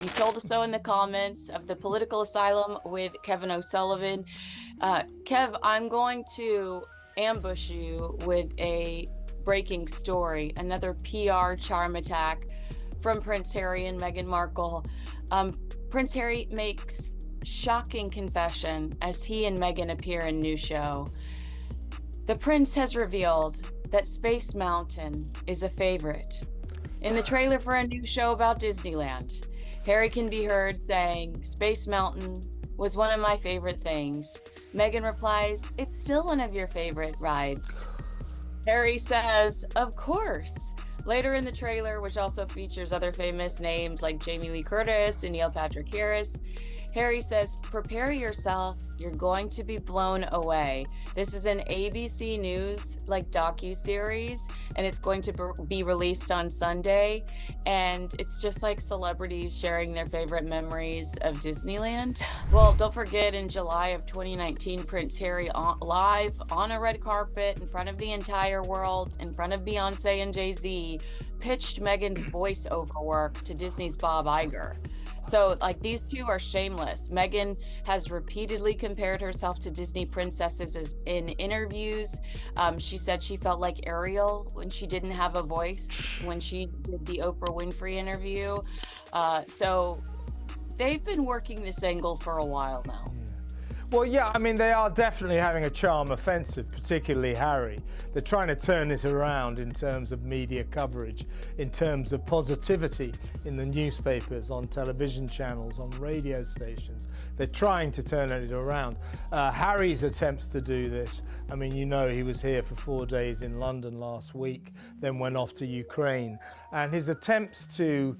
You told us so in the comments of the political asylum with Kevin O'Sullivan. Kev, I'm going to ambush you with a breaking story, another PR charm attack from Prince Harry and Meghan Markle. Prince Harry makes shocking confession as he and Meghan appear in new show. The prince has revealed that Space Mountain is a favorite. In the trailer for a new show about Disneyland, Harry can be heard saying, "Space Mountain was one of my favorite things." Meghan replies, "It's still one of your favorite rides." Harry says, "Of course." Later in the trailer, which also features other famous names like Jamie Lee Curtis and Neil Patrick Harris, Harry says, "Prepare yourself, you're going to be blown away." This is an ABC News docu-series, and it's going to be released on Sunday, and it's just like celebrities sharing their favorite memories of Disneyland. Well, don't forget, in July of 2019, Prince Harry live on a red carpet in front of the entire world, in front of Beyonce and Jay-Z, pitched Meghan's voiceover work to Disney's Bob Iger. So, these two are shameless. Meghan has repeatedly compared herself to Disney princesses in interviews. She said she felt like Ariel when she didn't have a voice when she did the Oprah Winfrey interview. So they've been working this angle for a while now. Well, yeah, I mean, they are definitely having a charm offensive, particularly Harry. They're trying to turn it around in terms of media coverage, in terms of positivity in the newspapers, on television channels, on radio stations. They're trying to turn it around. Harry's attempts to do this, I mean, you know, he was here for 4 days in London last week, then went off to Ukraine. And his attempts to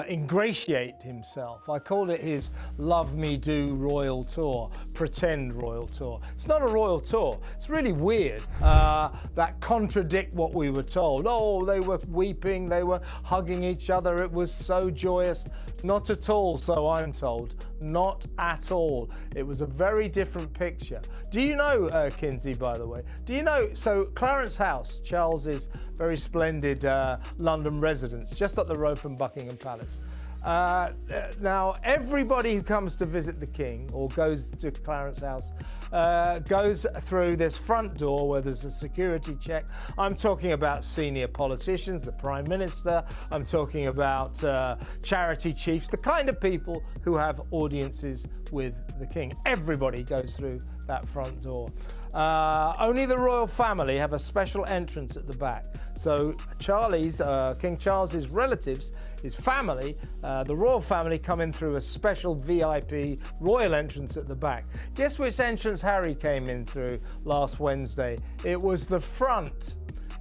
ingratiate himself, I called it his Love Me Do royal tour, pretend royal tour. It's not a royal tour. It's really weird that contradict what we were told. Oh, they were weeping, they were hugging each other, it was so joyous. Not at all, so I'm told. Not at all. It was a very different picture. Do you know, Kinsey, by the way, do you know, so Clarence House, Charles's very splendid London residence, just up the road from Buckingham Palace. Now, everybody who comes to visit the King or goes to Clarence House goes through this front door where there's a security check. I'm talking about senior politicians, the Prime Minister. I'm talking about charity chiefs, the kind of people who have audiences with the King. Everybody goes through that front door. Only the royal family have a special entrance at the back. So Charlie's, King Charles's relatives, his family, the royal family, come in through a special VIP royal entrance at the back. Guess which entrance Harry came in through last Wednesday? It was the front.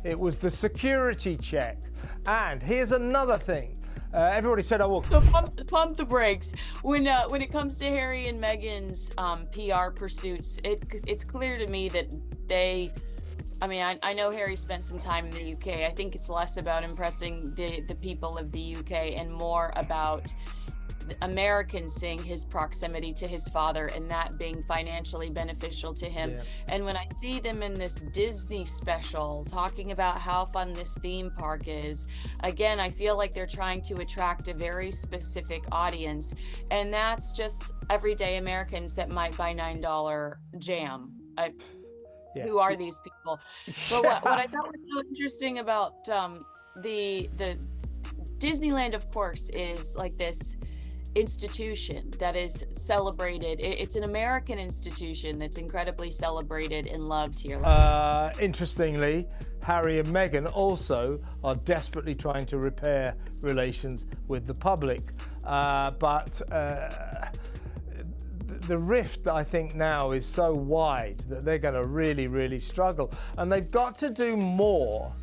It was the security check. And here's another thing. Everybody said, "Oh, well." So pump the brakes. When it comes to Harry and Meghan's PR pursuits, it's clear to me that they. I mean, I know Harry spent some time in the UK. I think it's less about impressing the people of the UK and more about Americans seeing his proximity to his father and that being financially beneficial to him. Yeah. And when I see them in this Disney special talking about how fun this theme park is, again, I feel like they're trying to attract a very specific audience, and that's just everyday Americans that might buy $9 jam. Yeah. Who are these people? But what I thought was so interesting about the Disneyland, of course, is like this institution that is celebrated. It's an American institution that's incredibly celebrated and loved here. Interestingly, Harry and Meghan also are desperately trying to repair relations with the public. But the rift, I think, now is so wide that they're going to really, really struggle. And they've got to do more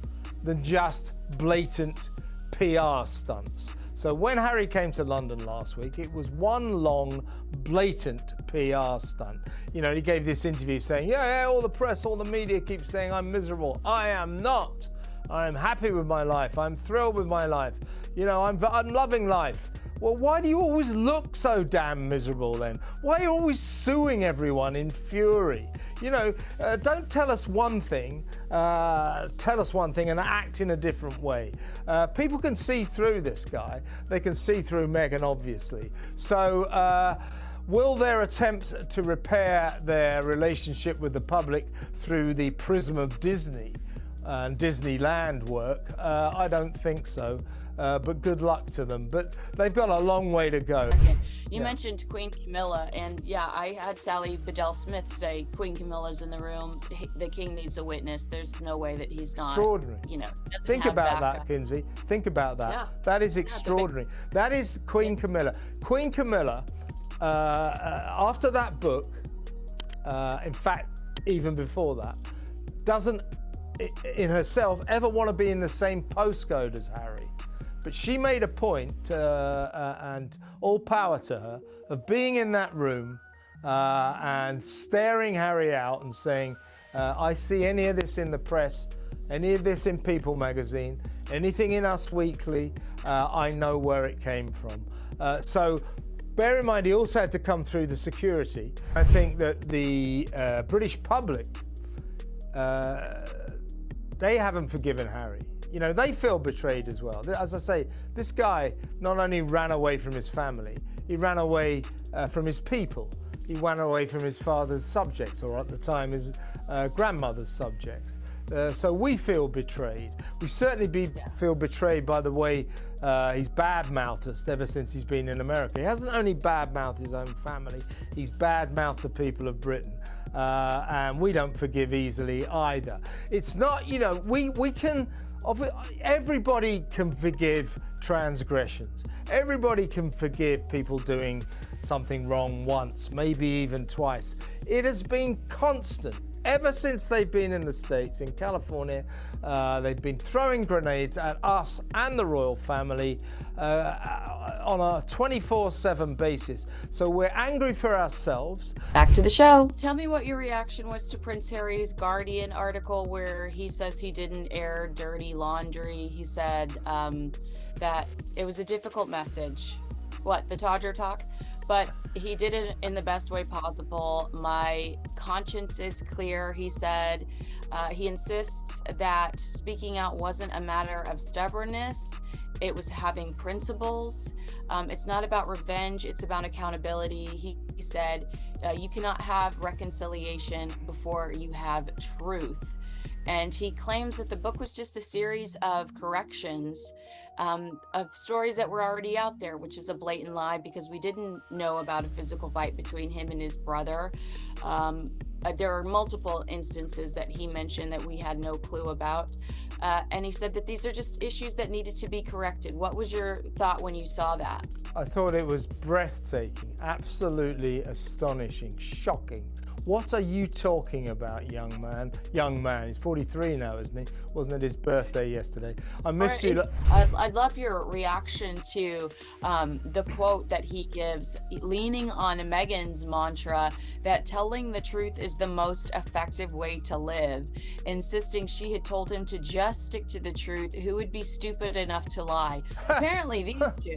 than just blatant PR stunts. So when Harry came to London last week, it was one long, blatant PR stunt. You know, he gave this interview saying, yeah, all the press, all the media keeps saying I'm miserable. I am not. I am happy with my life. I'm thrilled with my life. You know, I'm loving life. Well, why do you always look so damn miserable then? Why are you always suing everyone in fury? You know, don't tell us one thing, and act in a different way. People can see through this guy. They can see through Meghan, obviously. So, will their attempts to repair their relationship with the public through the prism of Disney and Disneyland work? I don't think so. But good luck to them. But they've got a long way to go. Okay. You mentioned Queen Camilla, and yeah, I had Sally Bedell Smith say Queen Camilla's in the room. The king needs a witness. There's no way that he's not. Extraordinary. You know, think about that, Kinsey. Think about that. Yeah. That is extraordinary. That is Queen Camilla. Queen Camilla, after that book, in fact, even before that, doesn't in herself ever want to be in the same postcode as Harry. But she made a point, and all power to her, of being in that room and staring Harry out and saying, I see any of this in the press, any of this in People magazine, anything in Us Weekly, I know where it came from. So bear in mind, he also had to come through the security. I think that the British public, they haven't forgiven Harry. You know, they feel betrayed as well. As I say, this guy not only ran away from his family, he ran away from his people. He ran away from his father's subjects, or at the time his grandmother's subjects. So we feel betrayed. We certainly feel betrayed by the way he's bad-mouthed us ever since he's been in America. He hasn't only bad-mouthed his own family, he's bad-mouthed the people of Britain. And we don't forgive easily either. It's not, you know, we can... Everybody can forgive transgressions. Everybody can forgive people doing something wrong once, maybe even twice. It has been constant ever since they've been in the States, in California. They've been throwing grenades at us and the royal family on a 24/7 basis. So we're angry for ourselves. Back to the show. Tell me what your reaction was to Prince Harry's Guardian article where he says he didn't air dirty laundry. He said that it was a difficult message. What, the Todger talk? But he did it in the best way possible. My conscience is clear, he said. He insists that speaking out wasn't a matter of stubbornness. It was having principles. It's not about revenge, it's about accountability. He said, you cannot have reconciliation before you have truth. And he claims that the book was just a series of corrections of stories that were already out there, which is a blatant lie because we didn't know about a physical fight between him and his brother. There are multiple instances that he mentioned that we had no clue about. And he said that these are just issues that needed to be corrected. What was your thought when you saw that? I thought it was breathtaking, absolutely astonishing, shocking. What are you talking about, young man? Young man, he's 43 now, isn't he? Wasn't it his birthday yesterday? I missed you. I love your reaction to the quote that he gives, leaning on Meghan's mantra that telling the truth is the most effective way to live, insisting she had told him to just stick to the truth. Who would be stupid enough to lie? Apparently these two.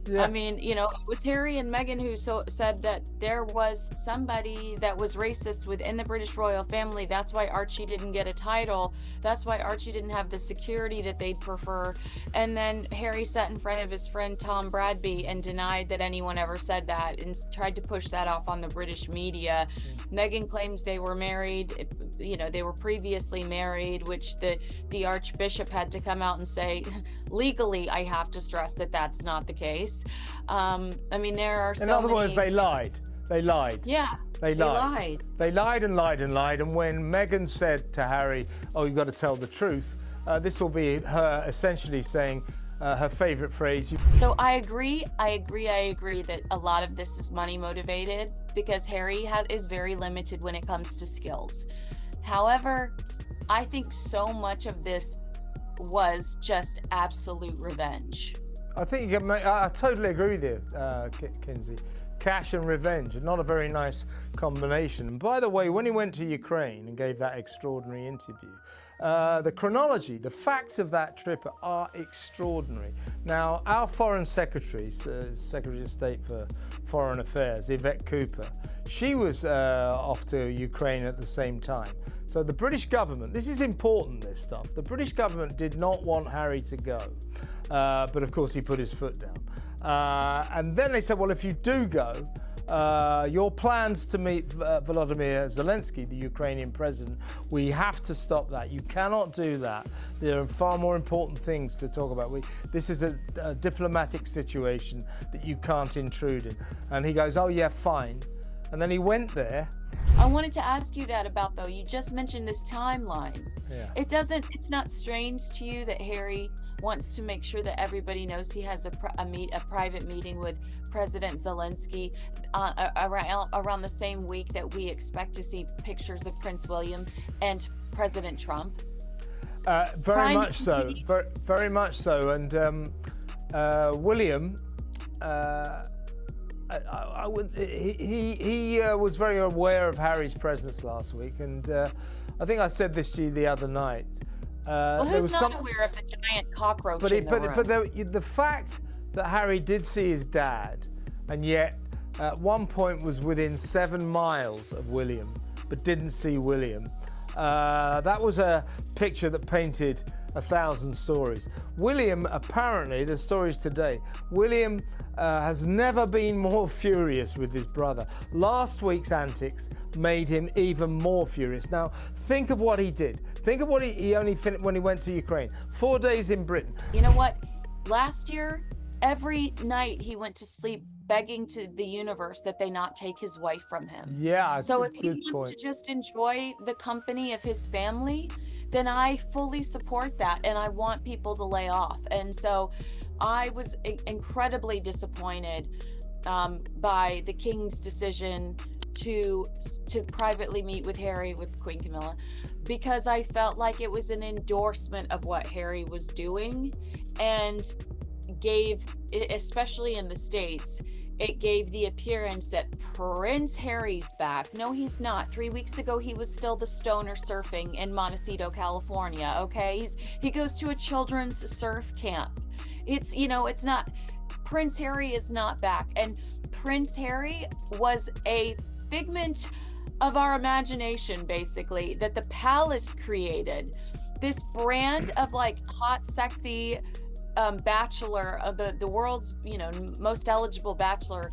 Yeah. I mean, you know, it was Harry and Meghan who said that there was somebody that was racist within the British royal family. That's why Archie didn't get a title. That's why Archie didn't have the security that they'd prefer. And then Harry sat in front of his friend Tom Bradby and denied that anyone ever said that and tried to push that off on the British media. Meghan claims they were married. You know, they were previously married, which the Archbishop had to come out and say, legally, I have to stress that that's not the case. I mean, there are so many... In other words, they lied. They lied. Yeah, they lied. They lied and lied and lied. And when Meghan said to Harry, oh, you've got to tell the truth, this will be her essentially saying her favorite phrase. So I agree that a lot of this is money motivated because Harry is very limited when it comes to skills. However, I think so much of this was just absolute revenge. I think you can I totally agree with you, Kinsey. Cash and revenge, not a very nice combination. And by the way, when he went to Ukraine and gave that extraordinary interview, the chronology, the facts of that trip are extraordinary. Now, our Foreign Secretary, Secretary of State for Foreign Affairs, Yvette Cooper, she was off to Ukraine at the same time. So the British government, this is important, this stuff, the British government did not want Harry to go, but of course he put his foot down. And then they said, well, if you do go, your plans to meet Volodymyr Zelensky, the Ukrainian president, we have to stop that. You cannot do that. There are far more important things to talk about. This is a diplomatic situation that you can't intrude in. And he goes, oh yeah, fine. And then he went there. I wanted to ask you that about, though, you just mentioned this timeline. Yeah. It's not strange to you that Harry wants to make sure that everybody knows he has a private meeting with President Zelensky around the same week that we expect to see pictures of Prince William and President Trump? Very much so. Very much so. And William, he was very aware of Harry's presence last week, and I think I said this to you the other night. Well, who's not aware of the giant cockroach in the room? But the fact that Harry did see his dad, and yet at one point was within 7 miles of William, but didn't see William, that was a picture that painted 1,000 stories. William, apparently, the stories today, William has never been more furious with his brother. Last week's antics made him even more furious. Now, think of what he did. Think of what he only finished when he went to Ukraine. 4 days in Britain. You know what? Last year, every night he went to sleep begging to the universe that they not take his wife from him. Yeah, so if he wants to just enjoy the company of his family, then I fully support that, and I want people to lay off. And so I was incredibly disappointed by the King's decision to privately meet with Harry, with Queen Camilla, because I felt like it was an endorsement of what Harry was doing, and gave, especially in the States, it gave the appearance that Prince Harry's back. No, he's not. 3 weeks ago, he was still the stoner surfing in Montecito, California, okay? He goes to a children's surf camp. It's not, Prince Harry is not back. And Prince Harry was a figment of our imagination, basically, that the palace created. This brand of like hot, sexy bachelor, of the world's most eligible bachelor,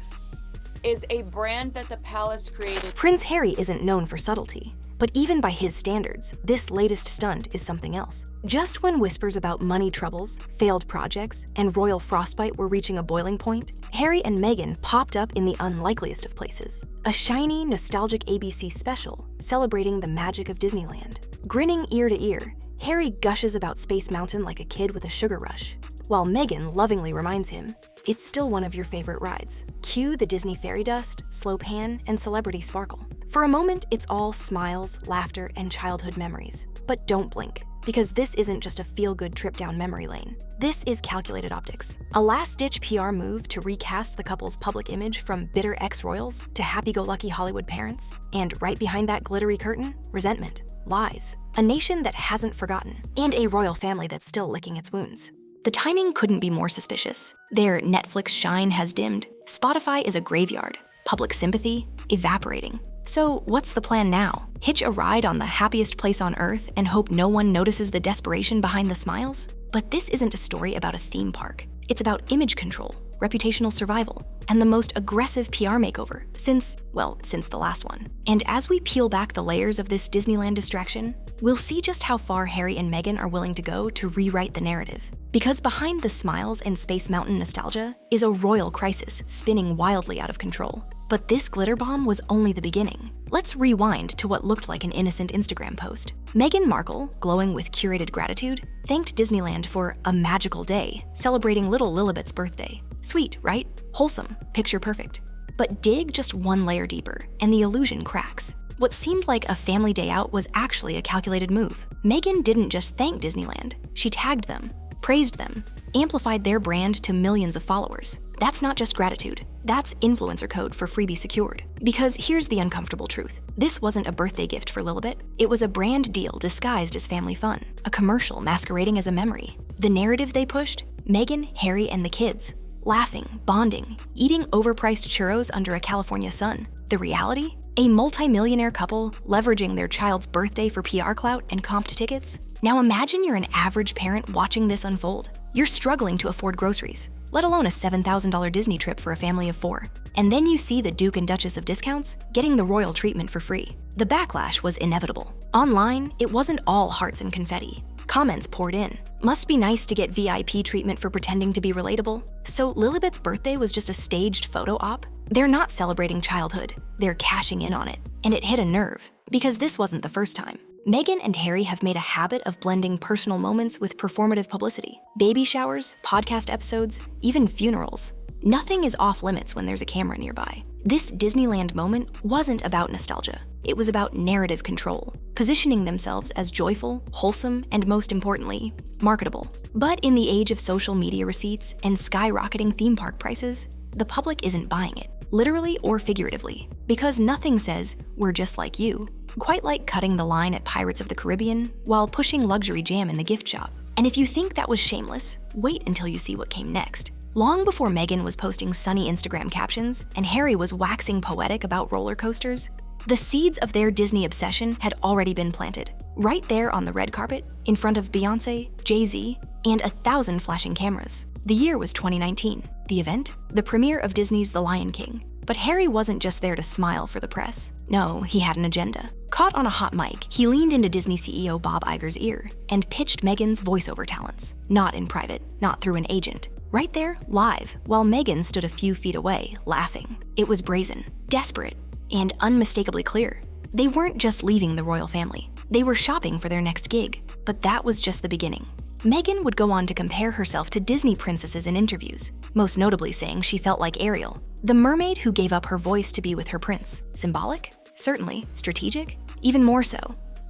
is a brand that the palace created. Prince Harry isn't known for subtlety, but even by his standards, this latest stunt is something else. Just when whispers about money troubles, failed projects, and royal frostbite were reaching a boiling point, Harry and Meghan popped up in the unlikeliest of places. A shiny, nostalgic ABC special celebrating the magic of Disneyland. Grinning ear to ear, Harry gushes about Space Mountain like a kid with a sugar rush, while Meghan lovingly reminds him, it's still one of your favorite rides. Cue the Disney fairy dust, slow pan, and celebrity sparkle. For a moment, it's all smiles, laughter, and childhood memories. But don't blink, because this isn't just a feel-good trip down memory lane. This is calculated optics. A last-ditch PR move to recast the couple's public image from bitter ex-royals to happy-go-lucky Hollywood parents. And right behind that glittery curtain, resentment, lies, a nation that hasn't forgotten, and a royal family that's still licking its wounds. The timing couldn't be more suspicious. Their Netflix shine has dimmed. Spotify is a graveyard. Public sympathy evaporating. So what's the plan now? Hitch a ride on the happiest place on earth and hope no one notices the desperation behind the smiles? But this isn't a story about a theme park. It's about image control, reputational survival, and the most aggressive PR makeover since the last one. And as we peel back the layers of this Disneyland distraction, we'll see just how far Harry and Meghan are willing to go to rewrite the narrative. Because behind the smiles and Space Mountain nostalgia is a royal crisis spinning wildly out of control. But this glitter bomb was only the beginning. Let's rewind to what looked like an innocent Instagram post. Meghan Markle, glowing with curated gratitude, thanked Disneyland for a magical day, celebrating little Lilibet's birthday. Sweet, right? Wholesome, picture perfect. But dig just one layer deeper, and the illusion cracks. What seemed like a family day out was actually a calculated move. Meghan didn't just thank Disneyland, she tagged them, praised them, amplified their brand to millions of followers. That's not just gratitude. That's influencer code for freebie secured. Because here's the uncomfortable truth. This wasn't a birthday gift for Lilibet. It was a brand deal disguised as family fun. A commercial masquerading as a memory. The narrative they pushed? Meghan, Harry, and the kids. Laughing, bonding, eating overpriced churros under a California sun. The reality? A multi-millionaire couple leveraging their child's birthday for PR clout and comped tickets? Now imagine you're an average parent watching this unfold. You're struggling to afford groceries, let alone a $7,000 Disney trip for a family of 4. And then you see the Duke and Duchess of discounts getting the royal treatment for free. The backlash was inevitable. Online, it wasn't all hearts and confetti. Comments poured in. Must be nice to get VIP treatment for pretending to be relatable. So Lilibet's birthday was just a staged photo op? They're not celebrating childhood, they're cashing in on it. And it hit a nerve, because this wasn't the first time. Meghan and Harry have made a habit of blending personal moments with performative publicity. Baby showers, podcast episodes, even funerals. Nothing is off limits when there's a camera nearby. This Disneyland moment wasn't about nostalgia. It was about narrative control, positioning themselves as joyful, wholesome, and most importantly, marketable. But in the age of social media receipts and skyrocketing theme park prices, the public isn't buying it, literally or figuratively, because nothing says, "We're just like you," quite like cutting the line at Pirates of the Caribbean while pushing luxury jam in the gift shop. And if you think that was shameless, wait until you see what came next. Long before Meghan was posting sunny Instagram captions and Harry was waxing poetic about roller coasters, the seeds of their Disney obsession had already been planted, right there on the red carpet, in front of Beyoncé, Jay-Z, and 1,000 flashing cameras. The year was 2019. The event? The premiere of Disney's The Lion King. But Harry wasn't just there to smile for the press. No, he had an agenda. Caught on a hot mic, he leaned into Disney CEO Bob Iger's ear and pitched Meghan's voiceover talents. Not in private, not through an agent. Right there, live, while Meghan stood a few feet away, laughing. It was brazen, desperate, and unmistakably clear. They weren't just leaving the royal family. They were shopping for their next gig. But that was just the beginning. Meghan would go on to compare herself to Disney princesses in interviews, most notably saying she felt like Ariel, the mermaid who gave up her voice to be with her prince. Symbolic? Certainly. Strategic? Even more so.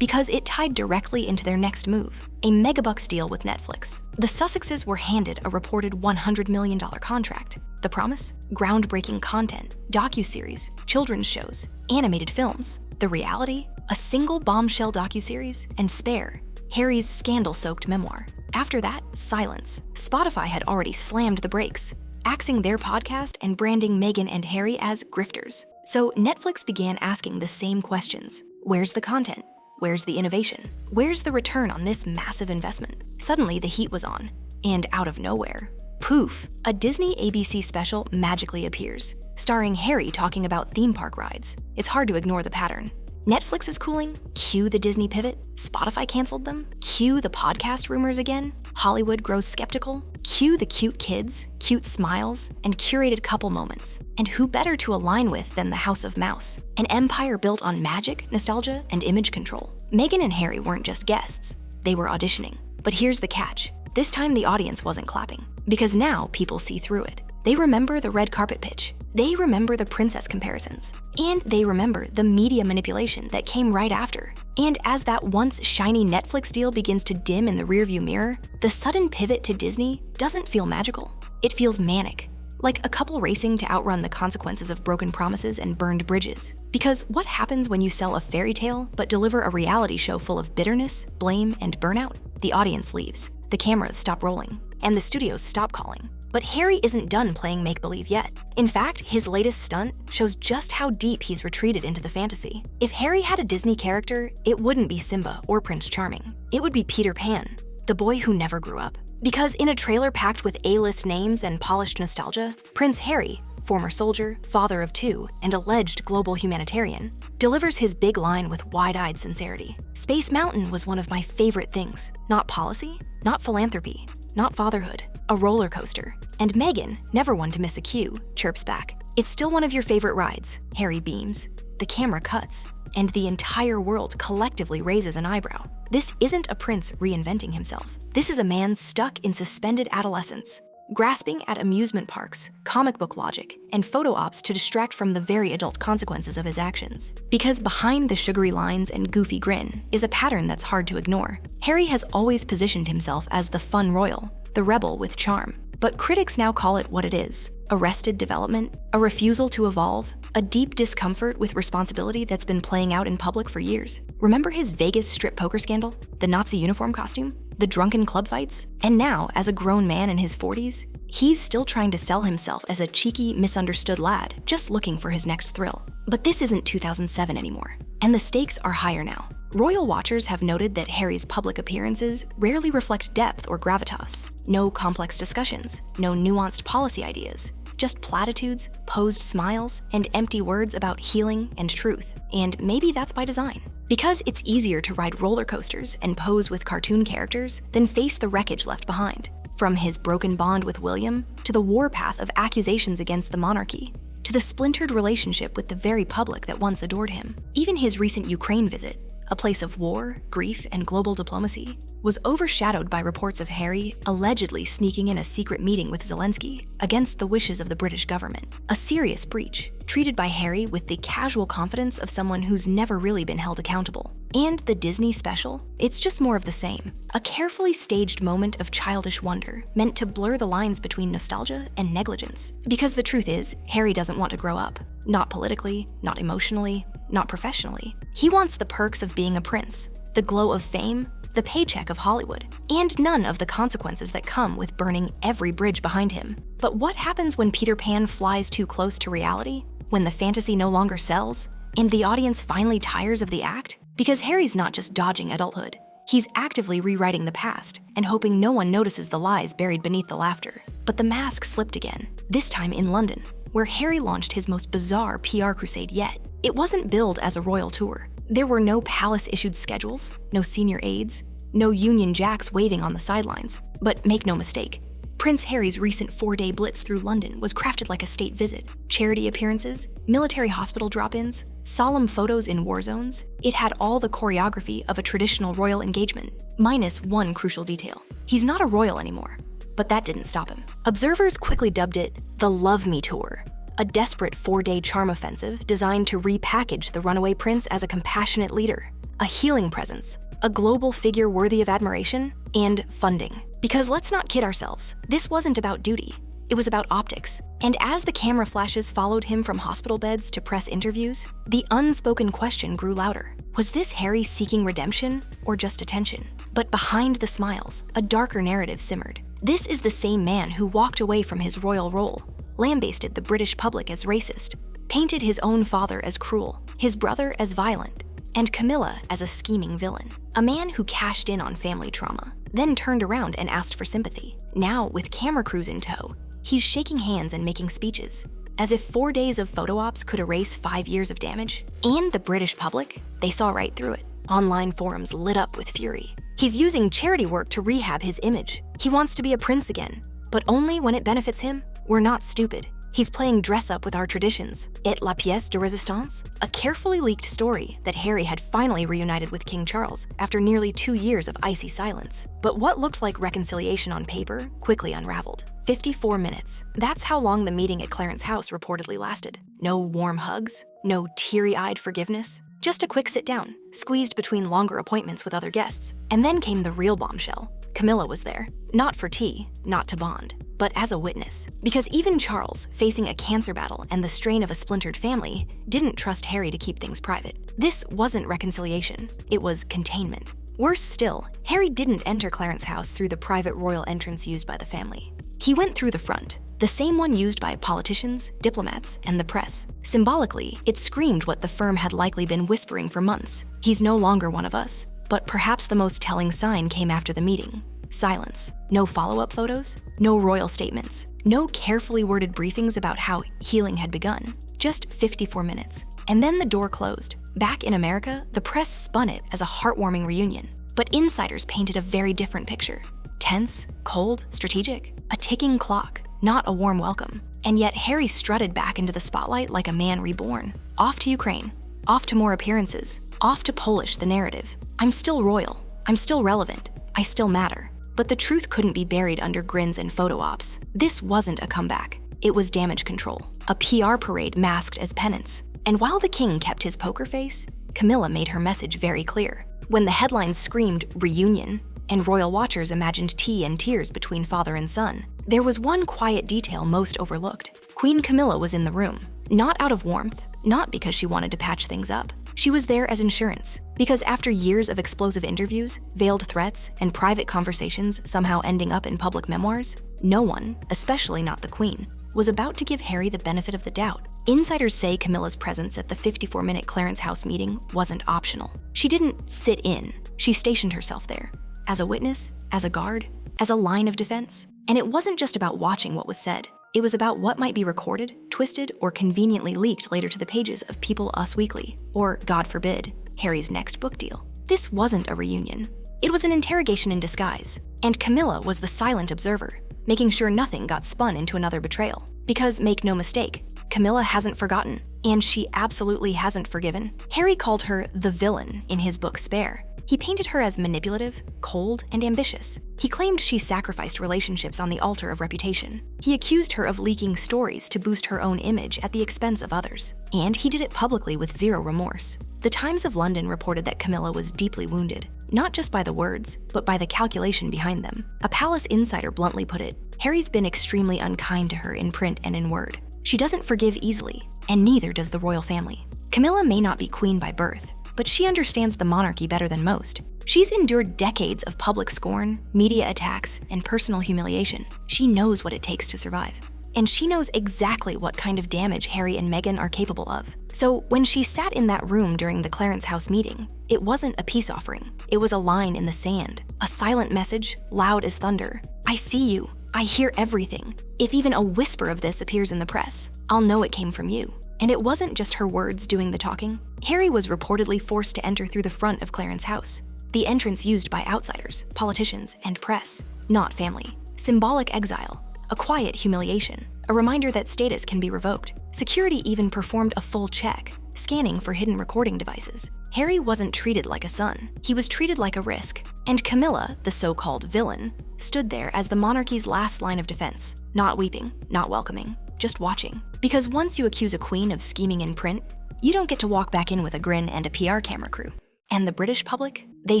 Because it tied directly into their next move, a megabucks deal with Netflix. The Sussexes were handed a reported $100 million contract. The promise? Groundbreaking content, docuseries, children's shows, animated films. The reality? A single bombshell docuseries and Spare, Harry's scandal-soaked memoir. After that, silence. Spotify had already slammed the brakes, axing their podcast and branding Meghan and Harry as grifters. So Netflix began asking the same questions. Where's the content? Where's the innovation? Where's the return on this massive investment? Suddenly the heat was on. And out of nowhere, poof, a Disney ABC special magically appears, starring Harry talking about theme park rides. It's hard to ignore the pattern. Netflix is cooling, cue the Disney pivot, Spotify canceled them, cue the podcast rumors again, Hollywood grows skeptical, cue the cute kids, cute smiles, and curated couple moments. And who better to align with than the House of Mouse, an empire built on magic, nostalgia, and image control. Meghan and Harry weren't just guests, they were auditioning. But here's the catch. This time the audience wasn't clapping, because now people see through it. They remember the red carpet pitch. They remember the princess comparisons. And they remember the media manipulation that came right after. And as that once shiny Netflix deal begins to dim in the rearview mirror, the sudden pivot to Disney doesn't feel magical. It feels manic. Like a couple racing to outrun the consequences of broken promises and burned bridges. Because what happens when you sell a fairy tale but deliver a reality show full of bitterness, blame, and burnout? The audience leaves. The cameras stop rolling. And the studios stop calling. But Harry isn't done playing make-believe yet. In fact, his latest stunt shows just how deep he's retreated into the fantasy. If Harry had a Disney character, it wouldn't be Simba or Prince Charming. It would be Peter Pan, the boy who never grew up. Because in a trailer packed with A-list names and polished nostalgia, Prince Harry, former soldier, father of 2, and alleged global humanitarian, delivers his big line with wide-eyed sincerity. Space Mountain was one of my favorite things. Not policy, not philanthropy, not fatherhood. A roller coaster. And Meghan, never one to miss a cue, chirps back. It's still one of your favorite rides. Harry beams. The camera cuts. And the entire world collectively raises an eyebrow. This isn't a prince reinventing himself. This is a man stuck in suspended adolescence, grasping at amusement parks, comic book logic, and photo ops to distract from the very adult consequences of his actions. Because behind the sugary lines and goofy grin is a pattern that's hard to ignore. Harry has always positioned himself as the fun royal, the rebel with charm. But critics now call it what it is: arrested development, a refusal to evolve, a deep discomfort with responsibility that's been playing out in public for years. Remember his Vegas strip poker scandal? The Nazi uniform costume? The drunken club fights? And now, as a grown man in his 40s, he's still trying to sell himself as a cheeky, misunderstood lad, just looking for his next thrill. But this isn't 2007 anymore, and the stakes are higher now. Royal watchers have noted that Harry's public appearances rarely reflect depth or gravitas. No complex discussions, no nuanced policy ideas, just platitudes, posed smiles, and empty words about healing and truth. And maybe that's by design. Because it's easier to ride roller coasters and pose with cartoon characters than face the wreckage left behind. From his broken bond with William, to the warpath of accusations against the monarchy, to the splintered relationship with the very public that once adored him. Even his recent Ukraine visit, a place of war, grief, and global diplomacy, was overshadowed by reports of Harry allegedly sneaking in a secret meeting with Zelensky against the wishes of the British government. A serious breach, treated by Harry with the casual confidence of someone who's never really been held accountable. And the Disney special? It's just more of the same. A carefully staged moment of childish wonder, meant to blur the lines between nostalgia and negligence. Because the truth is, Harry doesn't want to grow up. Not politically, not emotionally, not professionally. He wants the perks of being a prince, the glow of fame, the paycheck of Hollywood, and none of the consequences that come with burning every bridge behind him. But what happens when Peter Pan flies too close to reality? When the fantasy no longer sells? And the audience finally tires of the act? Because Harry's not just dodging adulthood. He's actively rewriting the past and hoping no one notices the lies buried beneath the laughter. But the mask slipped again, this time in London, where Harry launched his most bizarre PR crusade yet. It wasn't billed as a royal tour. There were no palace-issued schedules, no senior aides, no Union Jacks waving on the sidelines. But make no mistake, Prince Harry's recent 4-day blitz through London was crafted like a state visit. Charity appearances, military hospital drop-ins, solemn photos in war zones. It had all the choreography of a traditional royal engagement, minus one crucial detail. He's not a royal anymore. But that didn't stop him. Observers quickly dubbed it the Love Me Tour, a desperate 4-day charm offensive designed to repackage the runaway prince as a compassionate leader, a healing presence, a global figure worthy of admiration, and funding. Because let's not kid ourselves, this wasn't about duty, it was about optics. And as the camera flashes followed him from hospital beds to press interviews, the unspoken question grew louder. Was this Harry seeking redemption or just attention? But behind the smiles, a darker narrative simmered. This is the same man who walked away from his royal role, lambasted the British public as racist, painted his own father as cruel, his brother as violent, and Camilla as a scheming villain. A man who cashed in on family trauma, then turned around and asked for sympathy. Now, with camera crews in tow, he's shaking hands and making speeches, as if 4 days of photo ops could erase 5 years of damage. And the British public, they saw right through it. Online forums lit up with fury. He's using charity work to rehab his image. He wants to be a prince again, but only when it benefits him. We're not stupid. He's playing dress-up with our traditions. Et la pièce de résistance? A carefully leaked story that Harry had finally reunited with King Charles after nearly 2 years of icy silence. But what looked like reconciliation on paper quickly unraveled. 54 minutes. That's how long the meeting at Clarence's house reportedly lasted. No warm hugs, no teary-eyed forgiveness. Just a quick sit-down, squeezed between longer appointments with other guests. And then came the real bombshell. Camilla was there. Not for tea, not to bond, but as a witness. Because even Charles, facing a cancer battle and the strain of a splintered family, didn't trust Harry to keep things private. This wasn't reconciliation, it was containment. Worse still, Harry didn't enter Clarence's house through the private royal entrance used by the family. He went through the front, the same one used by politicians, diplomats, and the press. Symbolically, it screamed what the firm had likely been whispering for months. He's no longer one of us. But perhaps the most telling sign came after the meeting. Silence. No follow-up photos, no royal statements, no carefully worded briefings about how healing had begun. Just 54 minutes. And then the door closed. Back in America, the press spun it as a heartwarming reunion. But insiders painted a very different picture. Tense, cold, strategic. A ticking clock, not a warm welcome. And yet Harry strutted back into the spotlight like a man reborn. Off to Ukraine. Off to more appearances. Off to polish the narrative. I'm still royal. I'm still relevant. I still matter. But the truth couldn't be buried under grins and photo ops. This wasn't a comeback. It was damage control. A PR parade masked as penance. And while the king kept his poker face, Camilla made her message very clear. When the headlines screamed reunion and royal watchers imagined tea and tears between father and son. There was one quiet detail most overlooked. Queen Camilla was in the room, not out of warmth, not because she wanted to patch things up. She was there as insurance, because after years of explosive interviews, veiled threats, and private conversations somehow ending up in public memoirs, no one, especially not the Queen, was about to give Harry the benefit of the doubt. Insiders say Camilla's presence at the 54-minute Clarence House meeting wasn't optional. She didn't sit in, she stationed herself there, as a witness, as a guard, as a line of defense. And it wasn't just about watching what was said. It was about what might be recorded, twisted, or conveniently leaked later to the pages of People Us Weekly, or, God forbid, Harry's next book deal. This wasn't a reunion. It was an interrogation in disguise, and Camilla was the silent observer, making sure nothing got spun into another betrayal. Because, make no mistake, Camilla hasn't forgotten, and she absolutely hasn't forgiven. Harry called her the villain in his book Spare. He painted her as manipulative, cold, and ambitious. He claimed she sacrificed relationships on the altar of reputation. He accused her of leaking stories to boost her own image at the expense of others. And he did it publicly with zero remorse. The Times of London reported that Camilla was deeply wounded, not just by the words, but by the calculation behind them. A palace insider bluntly put it, Harry's been extremely unkind to her in print and in word. She doesn't forgive easily, and neither does the royal family. Camilla may not be queen by birth, but she understands the monarchy better than most. She's endured decades of public scorn, media attacks, and personal humiliation. She knows what it takes to survive. And she knows exactly what kind of damage Harry and Meghan are capable of. So when she sat in that room during the Clarence House meeting, it wasn't a peace offering. It was a line in the sand, a silent message, loud as thunder. I see you. I hear everything. If even a whisper of this appears in the press, I'll know it came from you. And it wasn't just her words doing the talking. Harry was reportedly forced to enter through the front of Clarence House, the entrance used by outsiders, politicians, and press, not family. Symbolic exile, a quiet humiliation, a reminder that status can be revoked. Security even performed a full check, scanning for hidden recording devices. Harry wasn't treated like a son. He was treated like a risk. And Camilla, the so-called villain, stood there as the monarchy's last line of defense, not weeping, not welcoming, just watching. Because once you accuse a queen of scheming in print, you don't get to walk back in with a grin and a PR camera crew. And the British public, they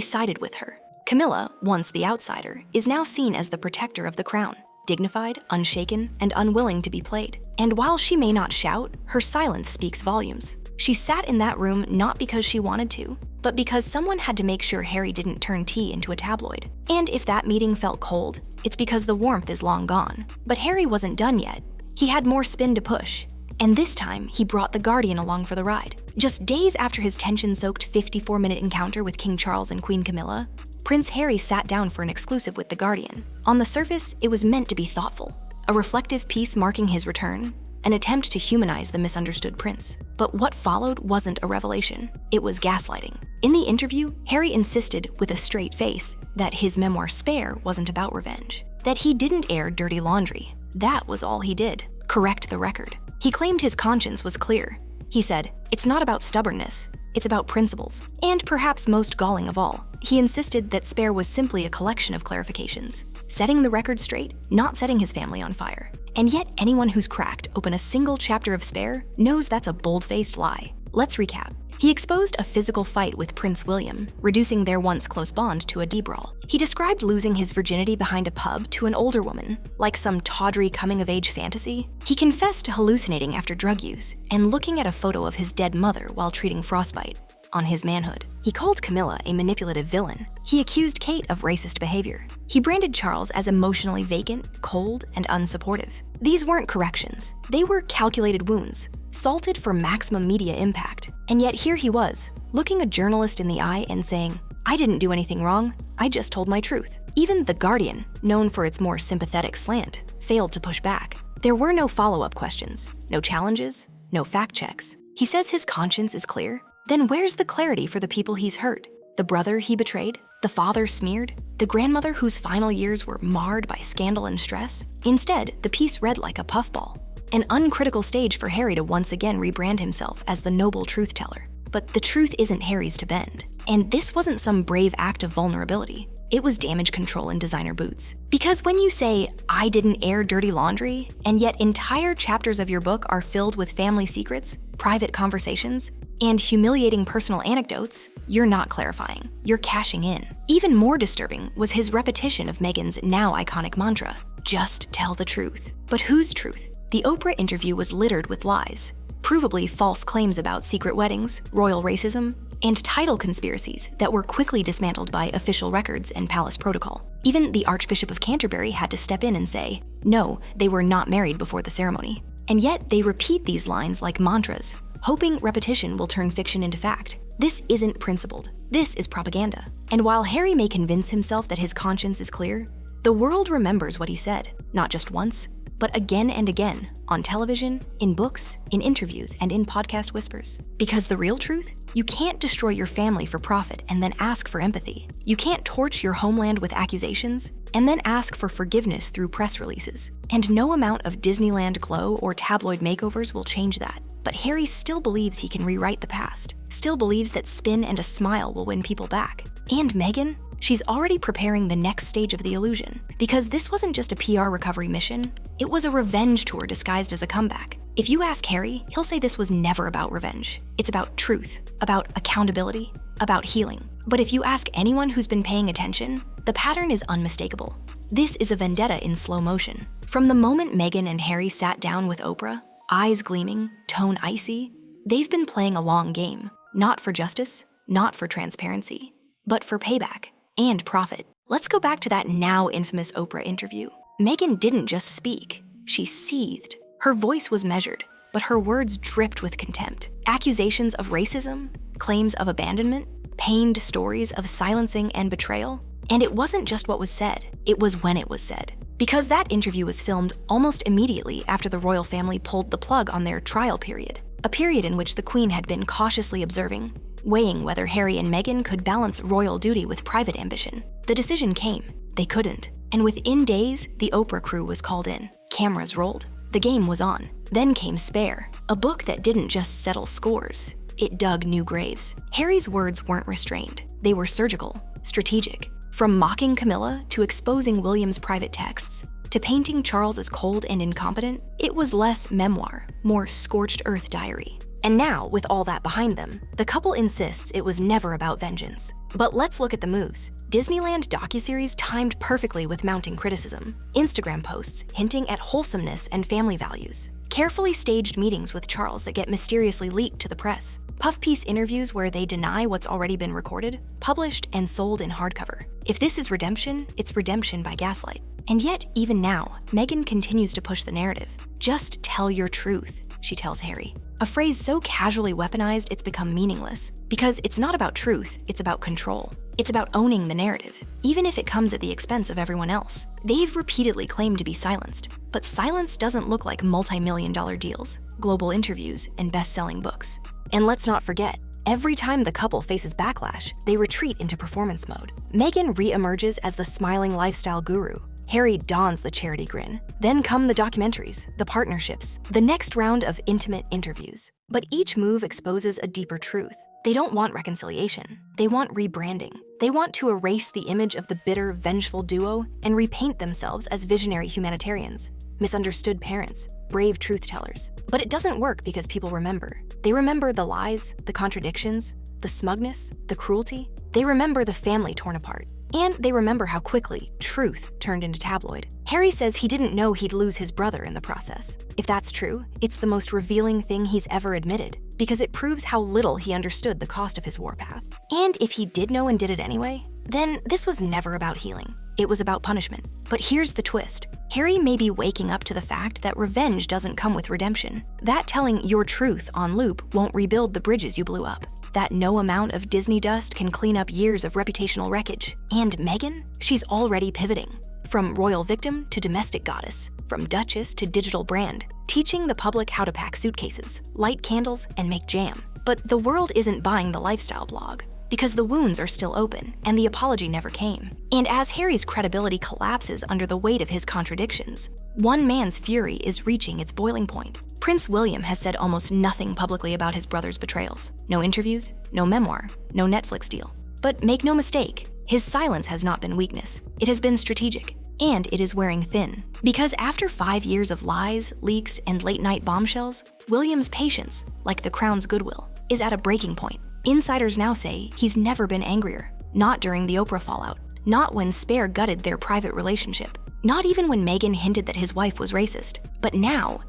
sided with her. Camilla, once the outsider, is now seen as the protector of the crown, dignified, unshaken, and unwilling to be played. And while she may not shout, her silence speaks volumes. She sat in that room not because she wanted to, but because someone had to make sure Harry didn't turn tea into a tabloid. And if that meeting felt cold, it's because the warmth is long gone. But Harry wasn't done yet. He had more spin to push. And this time, he brought the Guardian along for the ride. Just days after his tension-soaked 54-minute encounter with King Charles and Queen Camilla, Prince Harry sat down for an exclusive with the Guardian. On the surface, it was meant to be thoughtful, a reflective piece marking his return, an attempt to humanize the misunderstood prince. But what followed wasn't a revelation, it was gaslighting. In the interview, Harry insisted with a straight face that his memoir Spare wasn't about revenge, that he didn't air dirty laundry. That was all he did, correct the record. He claimed his conscience was clear. He said, "It's not about stubbornness, it's about principles." And perhaps most galling of all, he insisted that Spare was simply a collection of clarifications, setting the record straight, not setting his family on fire. And yet anyone who's cracked open a single chapter of Spare knows that's a bold-faced lie. Let's recap. He exposed a physical fight with Prince William, reducing their once close bond to a debrawl. He described losing his virginity behind a pub to an older woman, like some tawdry coming-of-age fantasy. He confessed to hallucinating after drug use and looking at a photo of his dead mother while treating frostbite on his manhood. He called Camilla a manipulative villain. He accused Kate of racist behavior. He branded Charles as emotionally vacant, cold, and unsupportive. These weren't corrections. They were calculated wounds, salted for maximum media impact. And yet here he was, looking a journalist in the eye and saying, "I didn't do anything wrong, I just told my truth." Even The Guardian, known for its more sympathetic slant, failed to push back. There were no follow-up questions, no challenges, no fact checks. He says his conscience is clear. Then where's the clarity for the people he's hurt? The brother he betrayed? The father smeared? The grandmother whose final years were marred by scandal and stress? Instead, the piece read like a puffball. An uncritical stage for Harry to once again rebrand himself as the noble truth teller. But the truth isn't Harry's to bend. And this wasn't some brave act of vulnerability. It was damage control in designer boots. Because when you say, "I didn't air dirty laundry," and yet entire chapters of your book are filled with family secrets, private conversations, And humiliating personal anecdotes, you're not clarifying, you're cashing in. Even more disturbing was his repetition of Meghan's now iconic mantra, just tell the truth. But whose truth? The Oprah interview was littered with lies, provably false claims about secret weddings, royal racism, and title conspiracies that were quickly dismantled by official records and palace protocol. Even the Archbishop of Canterbury had to step in and say, no, they were not married before the ceremony. And yet they repeat these lines like mantras, hoping repetition will turn fiction into fact. This isn't principled. This is propaganda. And while Harry may convince himself that his conscience is clear, the world remembers what he said, not just once, but again and again, on television, in books, in interviews, and in podcast whispers. Because the real truth? You can't destroy your family for profit and then ask for empathy. You can't torch your homeland with accusations and then ask for forgiveness through press releases. And no amount of Disneyland glow or tabloid makeovers will change that. But Harry still believes he can rewrite the past, still believes that spin and a smile will win people back. And Meghan? She's already preparing the next stage of the illusion. Because this wasn't just a PR recovery mission, it was a revenge tour disguised as a comeback. If you ask Harry, he'll say this was never about revenge. It's about truth, about accountability, about healing. But if you ask anyone who's been paying attention, the pattern is unmistakable. This is a vendetta in slow motion. From the moment Meghan and Harry sat down with Oprah, eyes gleaming, tone icy, they've been playing a long game. Not for justice, not for transparency, but for payback and profit. Let's go back to that now infamous Oprah interview. Meghan didn't just speak, she seethed. Her voice was measured, but her words dripped with contempt. Accusations of racism, claims of abandonment, pained stories of silencing and betrayal. And it wasn't just what was said, it was when it was said. Because that interview was filmed almost immediately after the royal family pulled the plug on their trial period, a period in which the Queen had been cautiously observing, weighing whether Harry and Meghan could balance royal duty with private ambition. The decision came. They couldn't. And within days, the Oprah crew was called in. Cameras rolled. The game was on. Then came Spare, a book that didn't just settle scores. It dug new graves. Harry's words weren't restrained. They were surgical, strategic. From mocking Camilla to exposing William's private texts, to painting Charles as cold and incompetent, it was less memoir, more scorched earth diary. And now, with all that behind them, the couple insists it was never about vengeance. But let's look at the moves. Disneyland docuseries timed perfectly with mounting criticism. Instagram posts hinting at wholesomeness and family values. Carefully staged meetings with Charles that get mysteriously leaked to the press. Puff piece interviews where they deny what's already been recorded, published, and sold in hardcover. If this is redemption, it's redemption by gaslight. And yet, even now, Meghan continues to push the narrative. Just tell your truth, she tells Harry. A phrase so casually weaponized it's become meaningless. Because it's not about truth, it's about control. It's about owning the narrative, even if it comes at the expense of everyone else. They've repeatedly claimed to be silenced, but silence doesn't look like multi-million-dollar deals, global interviews, and best-selling books. And let's not forget, every time the couple faces backlash, they retreat into performance mode. Meghan re-emerges as the smiling lifestyle guru. Harry dons the charity grin. Then come the documentaries, the partnerships, the next round of intimate interviews. But each move exposes a deeper truth. They don't want reconciliation. They want rebranding. They want to erase the image of the bitter, vengeful duo and repaint themselves as visionary humanitarians, misunderstood parents, brave truth-tellers. But it doesn't work because people remember. They remember the lies, the contradictions, the smugness, the cruelty. They remember the family torn apart. And they remember how quickly truth turned into tabloid. Harry says he didn't know he'd lose his brother in the process. If that's true, it's the most revealing thing he's ever admitted, because it proves how little he understood the cost of his warpath. And if he did know and did it anyway, then this was never about healing. It was about punishment. But here's the twist. Harry may be waking up to the fact that revenge doesn't come with redemption. That telling your truth on loop won't rebuild the bridges you blew up. That no amount of Disney dust can clean up years of reputational wreckage. And Meghan? She's already pivoting. From royal victim to domestic goddess, from duchess to digital brand, teaching the public how to pack suitcases, light candles, and make jam. But the world isn't buying the lifestyle blog, because the wounds are still open and the apology never came. And as Harry's credibility collapses under the weight of his contradictions, one man's fury is reaching its boiling point. Prince William has said almost nothing publicly about his brother's betrayals. No interviews, no memoir, no Netflix deal. But make no mistake, his silence has not been weakness. It has been strategic, and it is wearing thin. Because after 5 years of lies, leaks, and late-night bombshells, William's patience, like the crown's goodwill, is at a breaking point. Insiders now say he's never been angrier. Not during the Oprah fallout. Not when Spare gutted their private relationship. Not even when Meghan hinted that his wife was racist. But now,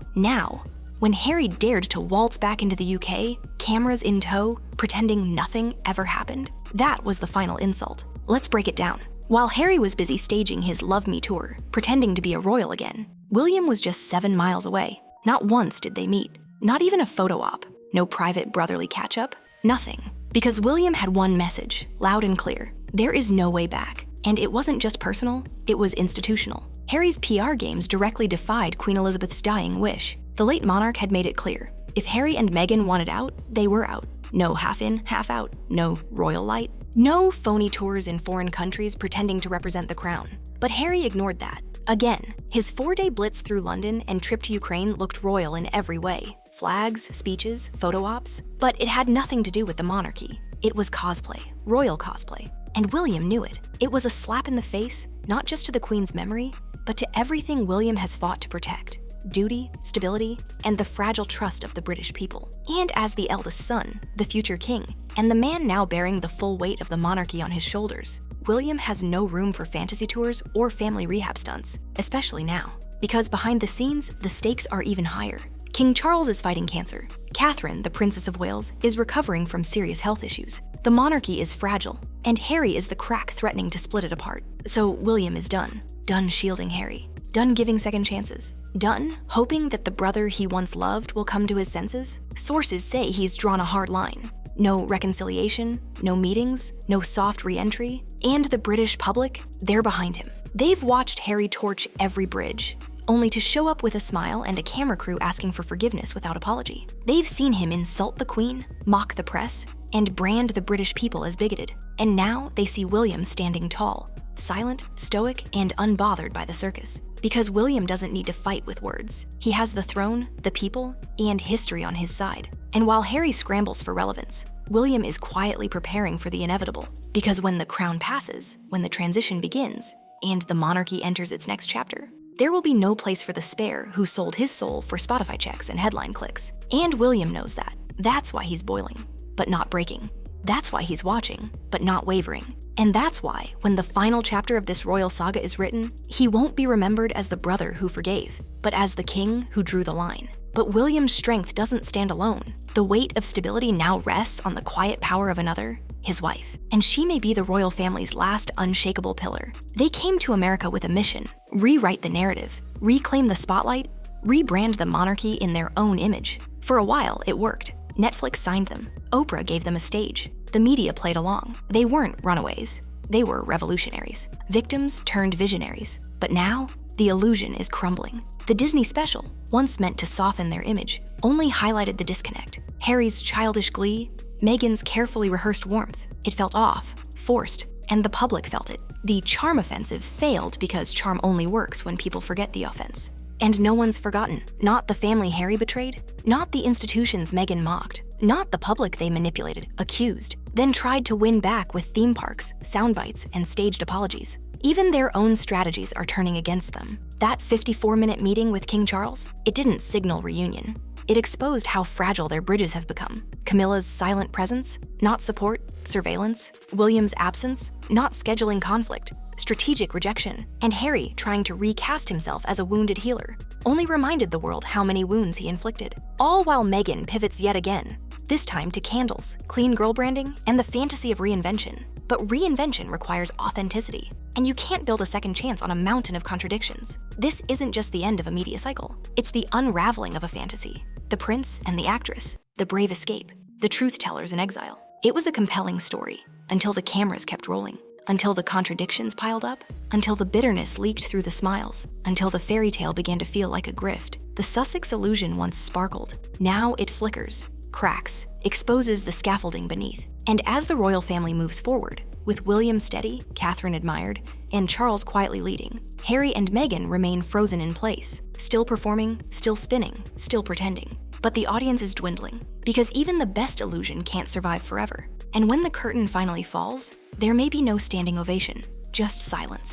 when Harry dared to waltz back into the UK, cameras in tow, pretending nothing ever happened, that was the final insult. Let's break it down. While Harry was busy staging his Love Me tour, pretending to be a royal again, William was just 7 miles away. Not once did they meet. Not even a photo op. No private brotherly catch-up. Nothing. Because William had one message, loud and clear. There is no way back. And it wasn't just personal, it was institutional. Harry's PR games directly defied Queen Elizabeth's dying wish. The late monarch had made it clear. If Harry and Meghan wanted out, they were out. No half in, half out. No royal light. No phony tours in foreign countries pretending to represent the crown. But Harry ignored that. Again, his 4-day blitz through London and trip to Ukraine looked royal in every way. Flags, speeches, photo ops. But it had nothing to do with the monarchy. It was cosplay, royal cosplay. And William knew it. It was a slap in the face, not just to the Queen's memory, but to everything William has fought to protect. Duty, stability, and the fragile trust of the British people. And as the eldest son, the future king, and the man now bearing the full weight of the monarchy on his shoulders, William has no room for fantasy tours or family rehab stunts, especially now. Because behind the scenes, the stakes are even higher. King Charles is fighting cancer. Catherine, the Princess of Wales, is recovering from serious health issues. The monarchy is fragile, and Harry is the crack threatening to split it apart. So William is done. Done shielding Harry. Done giving second chances. Done hoping that the brother he once loved will come to his senses. Sources say he's drawn a hard line. No reconciliation, no meetings, no soft re-entry, and the British public, they're behind him. They've watched Harry torch every bridge, only to show up with a smile and a camera crew asking for forgiveness without apology. They've seen him insult the Queen, mock the press, and brand the British people as bigoted. And now they see William standing tall, silent, stoic, and unbothered by the circus. Because William doesn't need to fight with words. He has the throne, the people, and history on his side. And while Harry scrambles for relevance, William is quietly preparing for the inevitable. Because when the crown passes, when the transition begins, and the monarchy enters its next chapter, there will be no place for the Spare who sold his soul for Spotify checks and headline clicks. And William knows that. That's why he's boiling, but not breaking. That's why he's watching, but not wavering. And that's why, when the final chapter of this royal saga is written, he won't be remembered as the brother who forgave, but as the king who drew the line. But William's strength doesn't stand alone. The weight of stability now rests on the quiet power of another, his wife. And she may be the royal family's last unshakable pillar. They came to America with a mission: rewrite the narrative, reclaim the spotlight, rebrand the monarchy in their own image. For a while, it worked. Netflix signed them. Oprah gave them a stage. The media played along. They weren't runaways. They were revolutionaries. Victims turned visionaries. But now, the illusion is crumbling. The Disney special, once meant to soften their image, only highlighted the disconnect. Harry's childish glee, Meghan's carefully rehearsed warmth. It felt off, forced, and the public felt it. The charm offensive failed because charm only works when people forget the offense. And no one's forgotten. Not the family Harry betrayed, not the institutions Meghan mocked, not the public they manipulated, accused, then tried to win back with theme parks, sound bites, and staged apologies. Even their own strategies are turning against them. That 54-minute meeting with King Charles, it didn't signal reunion. It exposed how fragile their bridges have become. Camilla's silent presence, not support, surveillance. William's absence, not scheduling conflict, strategic rejection. And Harry trying to recast himself as a wounded healer, only reminded the world how many wounds he inflicted. All while Meghan pivots yet again, this time to candles, clean girl branding, and the fantasy of reinvention. But reinvention requires authenticity, and you can't build a second chance on a mountain of contradictions. This isn't just the end of a media cycle. It's the unraveling of a fantasy. The prince and the actress, the brave escape, the truth tellers in exile. It was a compelling story, until the cameras kept rolling, until the contradictions piled up, until the bitterness leaked through the smiles, until the fairy tale began to feel like a grift. The Sussex illusion once sparkled. Now it flickers, cracks, exposes the scaffolding beneath. And as the royal family moves forward, with William steady, Catherine admired, and Charles quietly leading, Harry and Meghan remain frozen in place, still performing, still spinning, still pretending. But the audience is dwindling, because even the best illusion can't survive forever. And when the curtain finally falls, there may be no standing ovation, just silence.